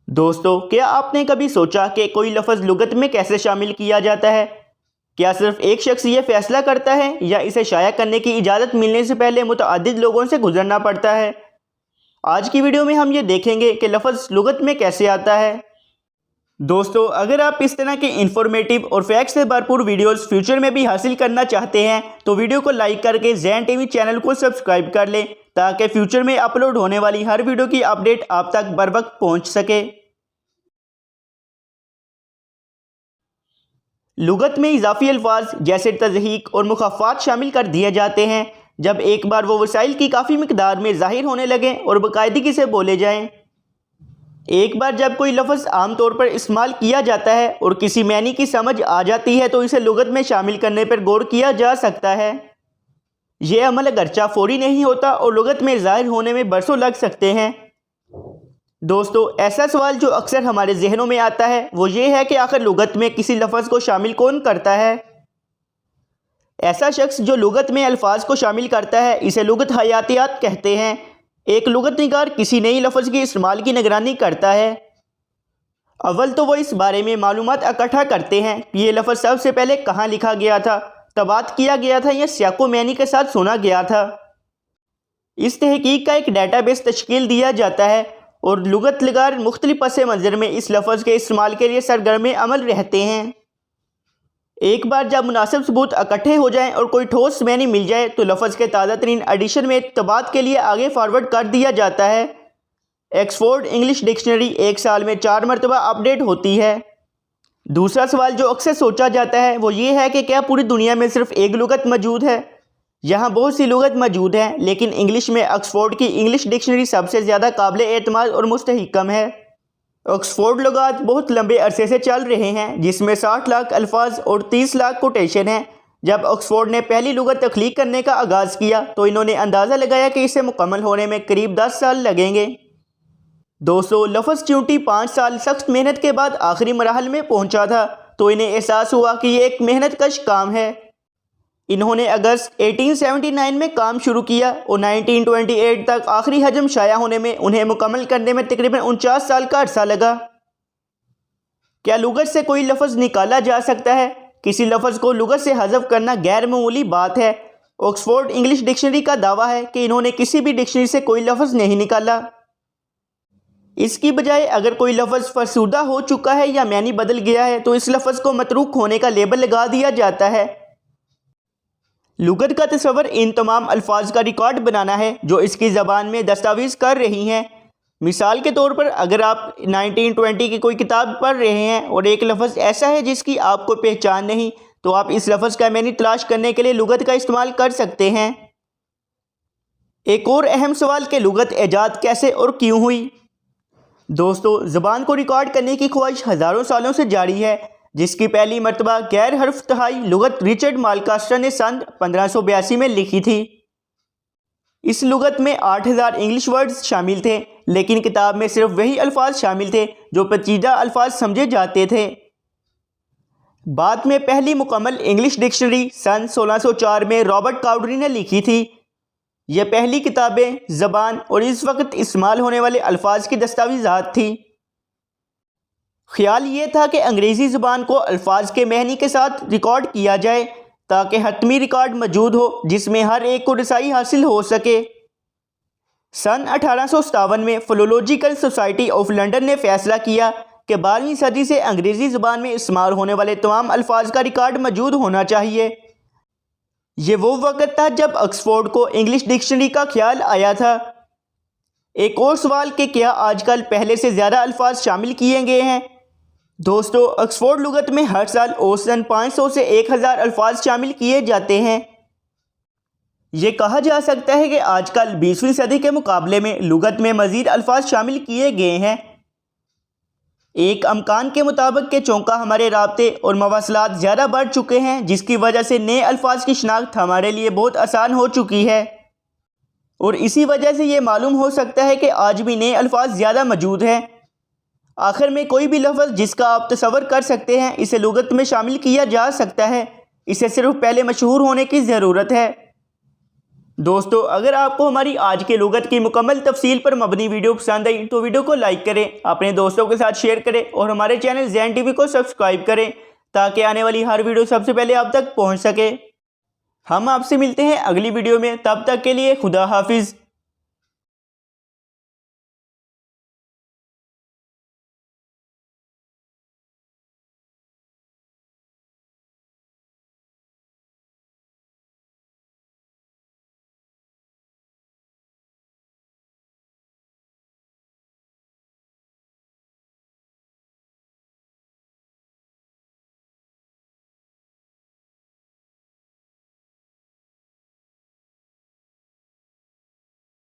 دوستو، کیا آپ نے کبھی سوچا کہ کوئی لفظ لغت میں کیسے شامل کیا جاتا ہے؟ کیا صرف ایک شخص یہ فیصلہ کرتا ہے یا اسے شائع کرنے کی اجازت ملنے سے پہلے متعدد لوگوں سے گزرنا پڑتا ہے؟ آج کی ویڈیو میں ہم یہ دیکھیں گے کہ لفظ لغت میں کیسے آتا ہے۔ دوستو، اگر آپ اس طرح کے انفارمیٹیو اور فیکٹ سے بھرپور ویڈیوز فیوچر میں بھی حاصل کرنا چاہتے ہیں تو ویڈیو کو لائک کر کے زین ٹی وی چینل کو سبسکرائب کر لیں تاکہ فیوچر میں اپلوڈ ہونے والی ہر ویڈیو کی اپڈیٹ آپ تک بر وقت پہنچ سکے۔ لغت میں اضافی الفاظ جیسے تضحیک اور مخففات شامل کر دیے جاتے ہیں جب ایک بار وہ وسائل کی کافی مقدار میں ظاہر ہونے لگیں اور باقاعدگی سے بولے جائیں۔ ایک بار جب کوئی لفظ عام طور پر استعمال کیا جاتا ہے اور کسی معنی کی سمجھ آ جاتی ہے تو اسے لغت میں شامل کرنے پر غور کیا جا سکتا ہے۔ یہ عمل اگرچہ فوری نہیں ہوتا اور لغت میں ظاہر ہونے میں برسوں لگ سکتے ہیں۔ دوستو، ایسا سوال جو اکثر ہمارے ذہنوں میں آتا ہے وہ یہ ہے کہ آخر لغت میں کسی لفظ کو شامل کون کرتا ہے؟ ایسا شخص جو لغت میں الفاظ کو شامل کرتا ہے اسے لغت حیاتیات کہتے ہیں۔ ایک لغت نگار کسی نئی لفظ کے استعمال کی نگرانی کرتا ہے۔ اول تو وہ اس بارے میں معلومات اکٹھا کرتے ہیں کہ یہ لفظ سب سے پہلے کہاں لکھا گیا تھا، طباعت کیا گیا تھا یا سیاق و معنی کے ساتھ سنا گیا تھا۔ اس تحقیق کا ایک ڈیٹا بیس تشکیل دیا جاتا ہے اور لغت نگار مختلف پس منظر میں اس لفظ کے استعمال کے لیے سرگرم عمل رہتے ہیں۔ ایک بار جب مناسب ثبوت اکٹھے ہو جائیں اور کوئی ٹھوس معنی مل جائے تو لفظ کے تازہ ترین ایڈیشن میں طباعت کے لیے آگے فارورڈ کر دیا جاتا ہے۔ ایکسفورڈ انگلش ڈکشنری ایک سال میں 4 مرتبہ اپڈیٹ ہوتی ہے۔ دوسرا سوال جو اکثر سوچا جاتا ہے وہ یہ ہے کہ کیا پوری دنیا میں صرف ایک لغت موجود ہے؟ یہاں بہت سی لغت موجود ہیں لیکن انگلش میں آکسفورڈ کی انگلش ڈکشنری سب سے زیادہ قابل اعتماد اور مستحکم ہے۔ آکسفورڈ لغات بہت لمبے عرصے سے چل رہے ہیں جس میں 60 لاکھ الفاظ اور 30 لاکھ کوٹیشن ہیں۔ جب آکسفورڈ نے پہلی لغت تخلیق کرنے کا آغاز کیا تو انہوں نے اندازہ لگایا کہ اسے مکمل ہونے میں قریب 10 سال لگیں گے۔ دوستو، لفظ چونٹی 5 سال سخت محنت کے بعد آخری مراحل میں پہنچا تھا تو انہیں احساس ہوا کہ یہ ایک محنت کش کام ہے۔ انہوں نے اگست 1879 میں کام شروع کیا اور 1928 تک آخری حجم شائع ہونے میں انہیں مکمل کرنے میں تقریباً 49 سال کا عرصہ لگا۔ کیا لغت سے کوئی لفظ نکالا جا سکتا ہے؟ کسی لفظ کو لغت سے حذف کرنا غیر معمولی بات ہے۔ آکسفورڈ انگلش ڈکشنری کا دعویٰ ہے کہ انہوں نے کسی بھی ڈکشنری سے کوئی لفظ نہیں نکالا۔ اس کی بجائے اگر کوئی لفظ فرسودہ ہو چکا ہے یا معنی بدل گیا ہے تو اس لفظ کو متروک ہونے کا لیبل لگا دیا جاتا ہے۔ لغت کا تصور ان تمام الفاظ کا ریکارڈ بنانا ہے جو اس کی زبان میں دستاویز کر رہی ہیں۔ مثال کے طور پر اگر آپ 1920 کی کوئی کتاب پڑھ رہے ہیں اور ایک لفظ ایسا ہے جس کی آپ کو پہچان نہیں تو آپ اس لفظ کا معنی تلاش کرنے کے لیے لغت کا استعمال کر سکتے ہیں۔ ایک اور اہم سوال کہ لغت ایجاد کیسے اور کیوں ہوئی؟ دوستو، زبان کو ریکارڈ کرنے کی خواہش ہزاروں سالوں سے جاری ہے جس کی پہلی مرتبہ غیر حرف تہائی لغت رچرڈ مالکاسٹر نے سن 1582 میں لکھی تھی۔ اس لغت میں 8000 انگلش ورڈز شامل تھے لیکن کتاب میں صرف وہی الفاظ شامل تھے جو پیچیدہ الفاظ سمجھے جاتے تھے۔ بعد میں پہلی مکمل انگلش ڈکشنری سن 1604 میں رابرٹ کاؤڈری نے لکھی تھی۔ یہ پہلی کتابیں زبان اور اس وقت استعمال ہونے والے الفاظ کی دستاویزات تھی۔ خیال یہ تھا کہ انگریزی زبان کو الفاظ کے معنی کے ساتھ ریکارڈ کیا جائے تاکہ حتمی ریکارڈ موجود ہو جس میں ہر ایک کو رسائی حاصل ہو سکے۔ سن 1857 میں فلولوجیکل سوسائٹی آف لنڈن نے فیصلہ کیا کہ 12ویں صدی سے انگریزی زبان میں استعمال ہونے والے تمام الفاظ کا ریکارڈ موجود ہونا چاہیے۔ یہ وہ وقت تھا جب آکسفورڈ کو انگلش ڈکشنری کا خیال آیا تھا۔ ایک اور سوال کہ کیا آج کل پہلے سے زیادہ الفاظ شامل کیے گئے ہیں؟ دوستو، آکسفورڈ لغت میں ہر سال اوسطاً 500 سے 1000 الفاظ شامل کیے جاتے ہیں۔ یہ کہا جا سکتا ہے کہ آج کل 20ویں صدی کے مقابلے میں لغت میں مزید الفاظ شامل کیے گئے ہیں۔ ایک امکان کے مطابق کہ چونکہ ہمارے رابطے اور مواصلات زیادہ بڑھ چکے ہیں جس کی وجہ سے نئے الفاظ کی شناخت ہمارے لیے بہت آسان ہو چکی ہے، اور اسی وجہ سے یہ معلوم ہو سکتا ہے کہ آج بھی نئے الفاظ زیادہ موجود ہیں۔ آخر میں کوئی بھی لفظ جس کا آپ تصور کر سکتے ہیں اسے لغت میں شامل کیا جا سکتا ہے، اسے صرف پہلے مشہور ہونے کی ضرورت ہے۔ دوستو اگر آپ کو ہماری آج کے لغت کی مکمل تفصیل پر مبنی ویڈیو پسند آئی تو ویڈیو کو لائک کریں، اپنے دوستوں کے ساتھ شیئر کریں اور ہمارے چینل زین ٹی وی کو سبسکرائب کریں تاکہ آنے والی ہر ویڈیو سب سے پہلے آپ تک پہنچ سکے۔ ہم آپ سے ملتے ہیں اگلی ویڈیو میں، تب تک کے لیے خدا حافظ۔